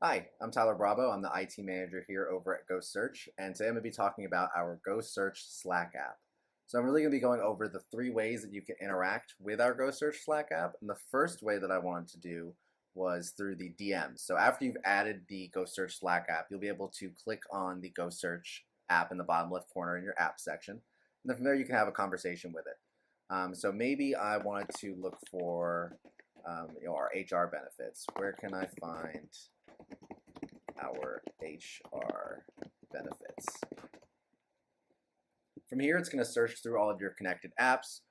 Hi, I'm Tyler Brabo. I'm the IT manager here over at GoSearch, and today I'm going to be talking about our GoSearch Slack app. So I'm really going to be going over the 3 ways that you can interact with our GoSearch Slack app. And the first way that I wanted to do was through the DMs. So after you've added the GoSearch Slack app, you'll be able to click on the GoSearch app in the bottom left corner in your app section. And then from there you can have a conversation with it. So maybe I wanted to look for our HR benefits. Where can I find our HR benefits? From here, it's going to search through all of your connected apps.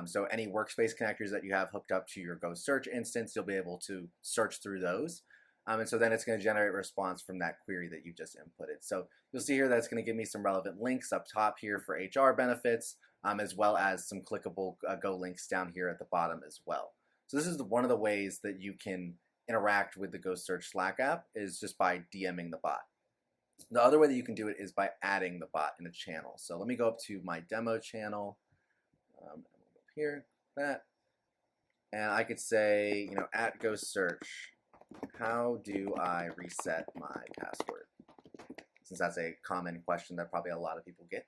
So any workspace connectors that you have hooked up to your GoSearch instance, you'll be able to search through those. And so then it's going to generate a response from that query that you just inputted. So you'll see here that it's going to give me some relevant links up top here for HR benefits, as well as some clickable Go links down here at the bottom as well. So this is one of the ways that you can interact with the GoSearch Slack app is just by DMing the bot. The other way that you can do it is by adding the bot in a channel. So let me go up to my demo channel, here, that, and I could say, at GoSearch, how do I reset my password? Since that's a common question that probably a lot of people get.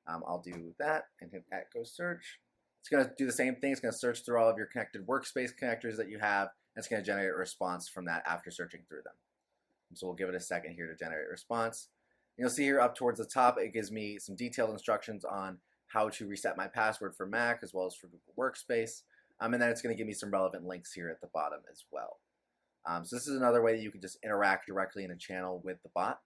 I'll do that and hit at GoSearch. It's going to do the same thing. It's going to search through all of your connected workspace connectors that you have. And it's going to generate a response from that after searching through them. So we'll give it a second here to generate a response. And you'll see here up towards the top, it gives me some detailed instructions on how to reset my password for Mac as well as for Google Workspace. And then it's going to give me some relevant links here at the bottom as well. So this is another way that you can just interact directly in a channel with the bot.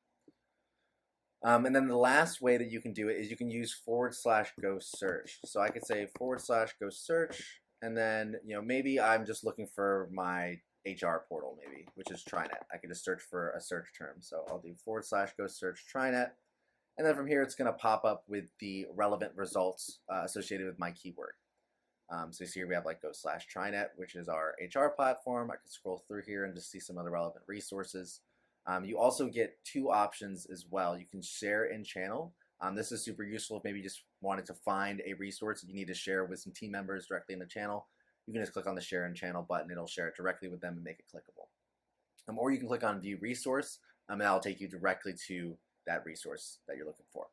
And then the last way that you can do it is you can use /GoSearch. So I could say /GoSearch, and then maybe I'm just looking for my HR portal, maybe, which is TriNet. I can just search for a search term. So I'll do /GoSearch TriNet, and then from here it's going to pop up with the relevant results associated with my keyword. So you see here we have like Go/TriNet, which is our HR platform. I can scroll through here and just see some other relevant resources. You also get 2 options as well. You can share in channel. This is super useful if maybe you just wanted to find a resource that you need to share with some team members directly in the channel. You can just click on the share in channel button. It'll share it directly with them and make it clickable. Or you can click on view resource, and that'll take you directly to that resource that you're looking for.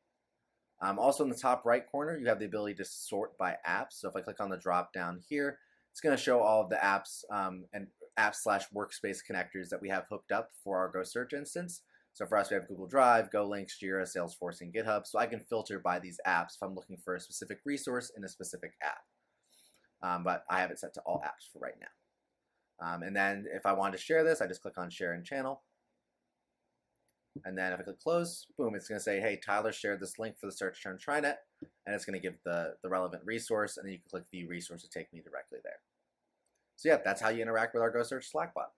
Also in the top right corner, you have the ability to sort by apps. So if I click on the drop down here, it's going to show all of the apps and apps/workspace connectors that we have hooked up for our GoSearch instance. So for us, we have Google Drive, GoLinks, Jira, Salesforce, and GitHub. So I can filter by these apps if I'm looking for a specific resource in a specific app. But I have it set to all apps for right now. And then if I wanted to share this, I just click on Share in Channel. And then if I click Close, boom, it's going to say, hey, Tyler shared this link for the search term TriNet. And it's going to give the relevant resource. And then you can click View Resource to take me directly there. So yeah, that's how you interact with our GoSearch Slack bot.